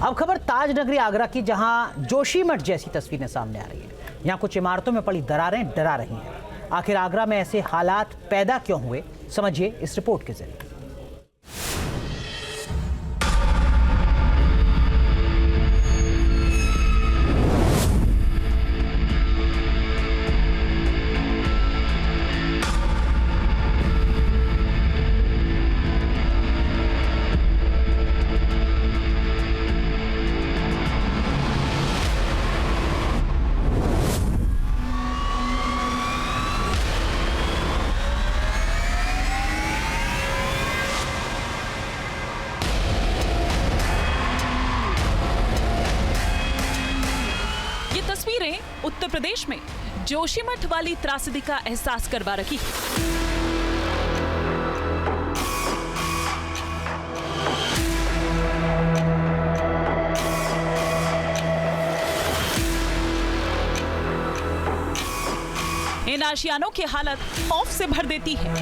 अब खबर ताज नगरी आगरा की, जहां जोशीमठ जैसी तस्वीरें सामने आ रही हैं। यहां कुछ इमारतों में पड़ी दरारें डरा रही हैं। आखिर आगरा में ऐसे हालात पैदा क्यों हुए, समझिए इस रिपोर्ट के जरिए। तस्वीरें उत्तर प्रदेश में जोशीमठ वाली त्रासदी का एहसास करवा रही है। इन आशियानों की हालत खौफ से भर देती है।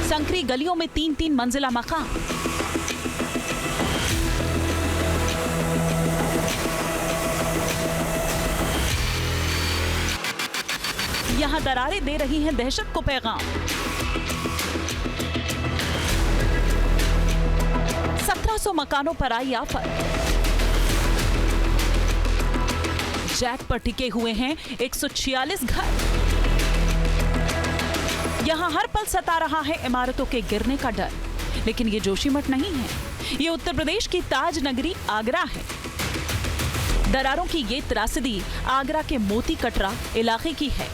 संकरी गलियों में 3-3 मंजिला मकान, यहां दरारें दे रही हैं दहशत को पैगाम। 1700 मकानों पर आई आफत। जैक पर टिके हुए हैं 146 घर। यहां हर पल सता रहा है इमारतों के गिरने का डर। लेकिन ये जोशीमठ नहीं है, ये उत्तर प्रदेश की ताज नगरी आगरा है। दरारों की ये त्रासदी आगरा के मोती कटरा इलाके की है।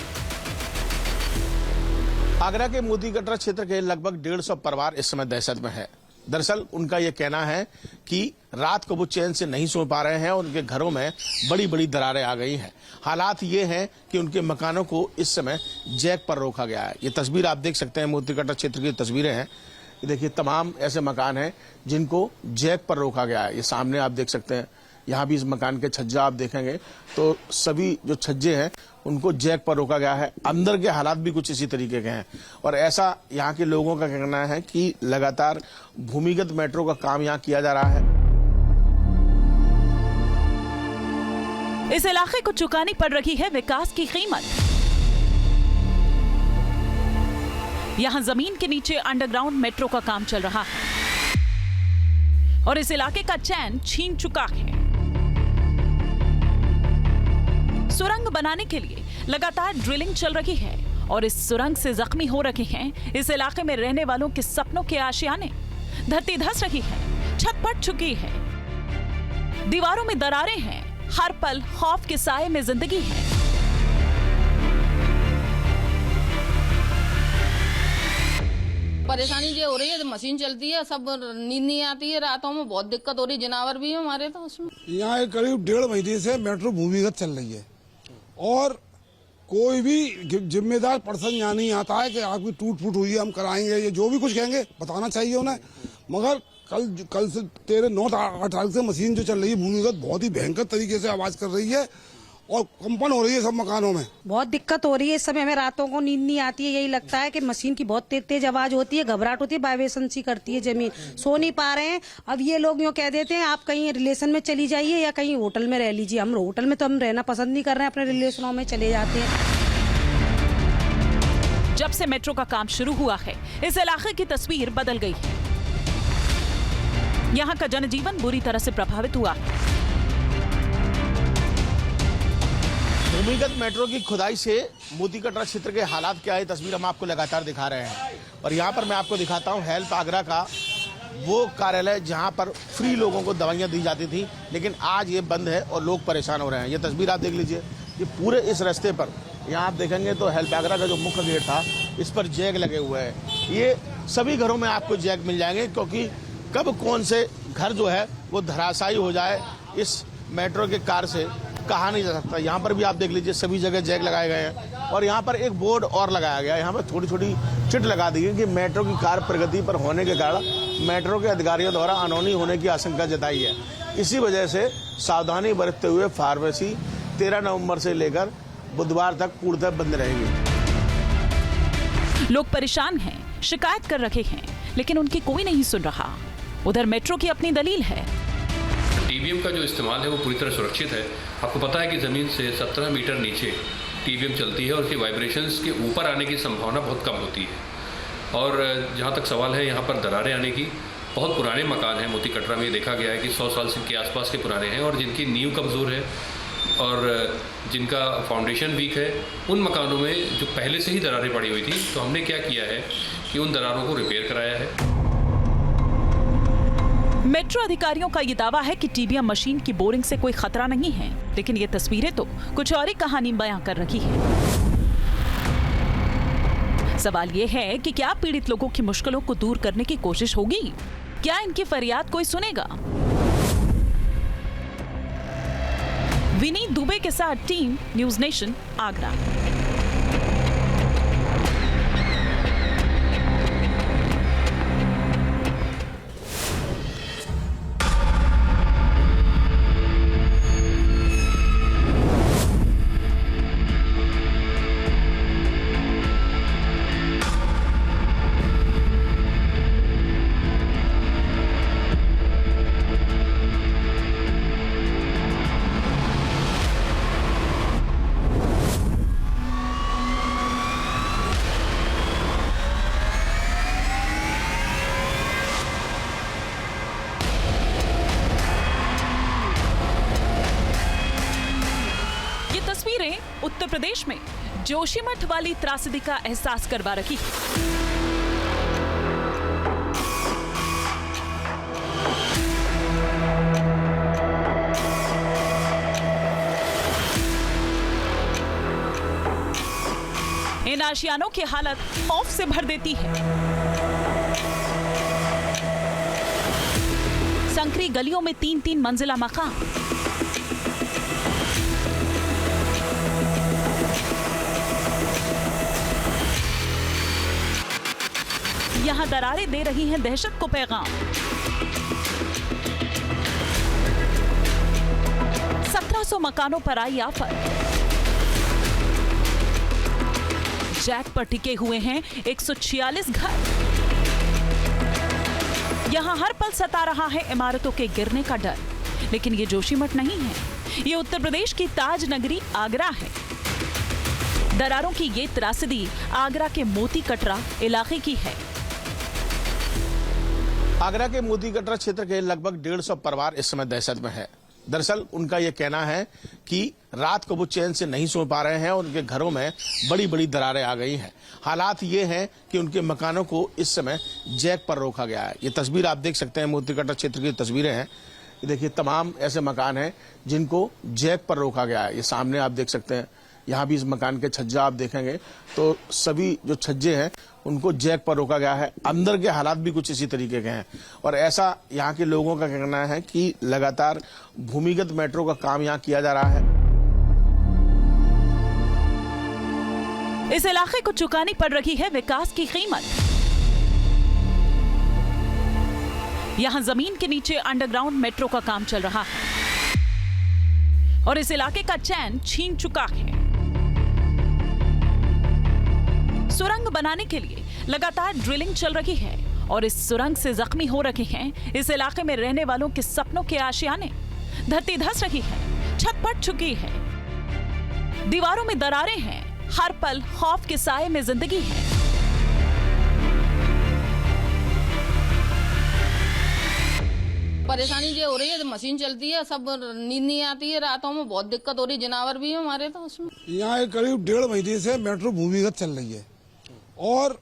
आगरा के मोती कटरा क्षेत्र के लगभग 150 परिवार इस समय दहशत में है। दरअसल उनका यह कहना है कि रात को वो चैन से नहीं सो पा रहे हैं और उनके घरों में बड़ी बड़ी दरारें आ गई हैं। हालात ये हैं कि उनके मकानों को इस समय जैक पर रोका गया है। ये तस्वीर आप देख सकते हैं, मोती कटरा क्षेत्र की तस्वीरें हैं। ये देखिए, तमाम ऐसे मकान हैं जिनको जैक पर रोका गया है। ये सामने आप देख सकते हैं, यहाँ भी इस मकान के छज्जा आप देखेंगे तो सभी जो छज्जे हैं उनको जैक पर रोका गया है। अंदर के हालात भी कुछ इसी तरीके के हैं और ऐसा यहाँ के लोगों का कहना है कि लगातार भूमिगत मेट्रो का काम यहाँ किया जा रहा है। इस इलाके को चुकानी पड़ रही है विकास की कीमत। यहाँ जमीन के नीचे अंडरग्राउंड मेट्रो का काम चल रहा है और इस इलाके का चैन छीन चुका है। सुरंग बनाने के लिए लगातार ड्रिलिंग चल रही है और इस सुरंग से जख्मी हो रहे हैं इस इलाके में रहने वालों के सपनों के आशियाने। धरती धंस रही है, छत फट चुकी है, दीवारों में दरारें हैं, हर पल खौफ के साए में जिंदगी है। परेशानी ये हो रही है, मशीन चलती है, सब नींद नहीं आती है, रातों में बहुत दिक्कत हो रही है, जानवर भी है हमारे तो उसमें। यहाँ करीब 1.5 महीने से मेट्रो भूमिगत चल रही है और कोई भी जिम्मेदार पर्सन यहाँ नहीं आता है कि आपकी टूट फूट हुई है, हम कराएंगे, ये जो भी कुछ कहेंगे बताना चाहिए उन्हें। मगर कल से 13-9 तारीख से मशीन जो चल रही है भूमिगत बहुत ही भयंकर तरीके से आवाज कर रही है और कंपन हो रही है सब मकानों में। बहुत दिक्कत हो रही है इस समय, हमें रातों को नींद नहीं आती है। यही लगता है कि मशीन की बहुत तेज तेज आवाज होती है, घबराहट होती है, वाइब्रेशन सी करती है जमीन, सो नहीं पा रहे हैं। अब ये लोग यूँ कह देते हैं आप कहीं रिलेशन में चली जाइए या कहीं होटल में रह लीजिए। हम होटल में तो हम रहना पसंद नहीं कर रहे हैं, अपने रिलेशनों में चले जाते हैं। जब से मेट्रो का काम शुरू हुआ है इस इलाके की तस्वीर बदल गई है। यहाँ का जनजीवन बुरी तरह से प्रभावित हुआ है। भूमिगत मेट्रो की खुदाई से मोती कटरा क्षेत्र के हालात क्या है, तस्वीर हम आपको लगातार दिखा रहे हैं। और यहाँ पर मैं आपको दिखाता हूँ हेल्प आगरा का वो कार्यालय जहाँ पर फ्री लोगों को दवाइयाँ दी जाती थी, लेकिन आज ये बंद है और लोग परेशान हो रहे हैं। ये तस्वीर आप देख लीजिए, ये पूरे इस रास्ते पर यहाँ आप देखेंगे तो हेल्प आगरा का जो मुख्य गेट था इस पर जैक लगे हुए हैं। ये सभी घरों में आपको जैक मिल जाएंगे क्योंकि कब कौन से घर जो है वो धराशायी हो जाए इस मेट्रो के कार से कहा नहीं जा सकता। यहाँ पर भी आप देख लीजिए सभी जगह जैक लगाए गए हैं और यहाँ पर एक बोर्ड और लगाया गया है। यहाँ पर छोटी छोटी चिट लगा दी गई कि मेट्रो की कार प्रगति पर होने के कारण मेट्रो के अधिकारियों द्वारा अनहोनी होने की आशंका जताई है। इसी वजह से सावधानी बरतते हुए फार्मेसी 13 नवंबर से लेकर बुधवार तक पूर्णतः बंद रहेगी। लोग परेशान हैं, शिकायत कर रहे हैं, लेकिन उनकी कोई नहीं सुन रहा। उधर मेट्रो की अपनी दलील है। टीबीएम का जो इस्तेमाल है वो पूरी तरह सुरक्षित है। आपको पता है कि ज़मीन से 17 मीटर नीचे टीबीएम चलती है और उसकी वाइब्रेशंस के ऊपर आने की संभावना बहुत कम होती है। और जहाँ तक सवाल है यहाँ पर दरारें आने की, बहुत पुराने मकान हैं मोती कटरा में, देखा गया है कि 100 साल के आसपास के पुराने हैं और जिनकी नींव कमज़ोर है और जिनका फाउंडेशन वीक है, उन मकानों में जो पहले से ही दरारें पड़ी हुई थी, तो हमने क्या किया है कि उन दरारों को रिपेयर कराया है। मेट्रो अधिकारियों का ये दावा है कि टीबीएम मशीन की बोरिंग से कोई खतरा नहीं है, लेकिन ये तस्वीरें तो कुछ और ही कहानी बयां कर रही है। सवाल ये है कि क्या पीड़ित लोगों की मुश्किलों को दूर करने की कोशिश होगी? क्या इनकी फरियाद कोई सुनेगा? विनीत दुबे के साथ team news nation Agra. Uttar Pradesh में जोशीमठ वाली त्रासदी का एहसास करवा रही है। इन आशियानों की हालत खौफ से भर देती है। संकरी गलियों में 3-3 मंजिला मकान, यहां दरारें दे रही हैं दहशत को पैगाम। 1700 मकानों पर आई आफत। जैक पर टिके हुए हैं 146 घर। यहां हर पल सता रहा है इमारतों के गिरने का डर। लेकिन ये जोशीमठ नहीं है, ये उत्तर प्रदेश की ताज नगरी आगरा है। दरारों की ये त्रासदी आगरा के मोती कटरा इलाके की है। आगरा के मोती कटरा क्षेत्र के लगभग 150 परिवार इस समय दहशत में है। दरअसल उनका यह कहना है कि रात को वो चैन से नहीं सो पा रहे हैं और उनके घरों में बड़ी बड़ी दरारें आ गई हैं। हालात ये हैं कि उनके मकानों को इस समय जैक पर रोका गया है। ये तस्वीर आप देख सकते हैं, मोती कटरा क्षेत्र की तस्वीरें हैं। ये देखिए, तमाम ऐसे मकान हैं जिनको जैक पर रोका गया है। ये सामने आप देख सकते हैं, यहाँ भी इस मकान के छज्जा आप देखेंगे तो सभी जो छज्जे हैं उनको जैक पर रोका गया है। अंदर के हालात भी कुछ इसी तरीके के हैं और ऐसा यहाँ के लोगों का कहना है कि लगातार भूमिगत मेट्रो का काम यहाँ किया जा रहा है। इस इलाके को चुकानी पड़ रही है विकास की कीमत। यहाँ जमीन के नीचे अंडरग्राउंड मेट्रो का काम चल रहा है और इस इलाके का चैन छीन चुका है। सुरंग बनाने के लिए लगातार ड्रिलिंग चल रही है और इस सुरंग से जख्मी हो रहे हैं इस इलाके में रहने वालों के सपनों के आशियाने। धरती धंस रही है, छत फट चुकी है, दीवारों में दरारें हैं, हर पल खौफ के साए में जिंदगी है। परेशानी ये हो रही है, मशीन चलती है, सब नींद नहीं आती है, रातों में बहुत दिक्कत हो रही है, जानवर भी है हमारे तो उसमें। यहाँ करीब 1.5 महीने से मेट्रो भूमिगत चल रही है और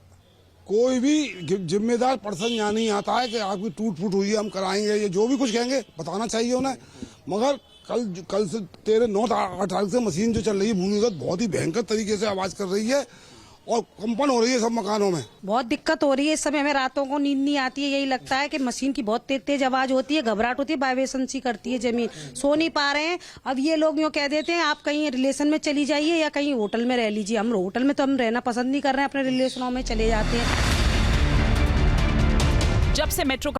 कोई भी जिम्मेदार पर्सन यहाँ नहीं आता है कि आपकी टूट फूट हुई है, हम कराएंगे, ये जो भी कुछ कहेंगे बताना चाहिए उन्हें। मगर कल से 13-9-8 तारीख से मशीन जो चल रही है भूमिगत, बहुत ही भयंकर तरीके से आवाज कर रही है और कंपन हो रही है सब मकानों में। बहुत दिक्कत हो रही है इस समय, हमें रातों को नींद नहीं आती है। यही लगता है कि मशीन की बहुत तेज तेज आवाज होती है, घबराहट होती है, वाइब्रेशन सी करती है जमीन, सो नहीं पा रहे हैं। अब ये लोग यूँ कह देते हैं आप कहीं रिलेशन में चली जाइए या कहीं होटल में रह लीजिए। हम होटल में तो हम रहना पसंद नहीं कर रहे हैं, अपने रिलेशनों में चले जाते हैं। जब से मेट्रो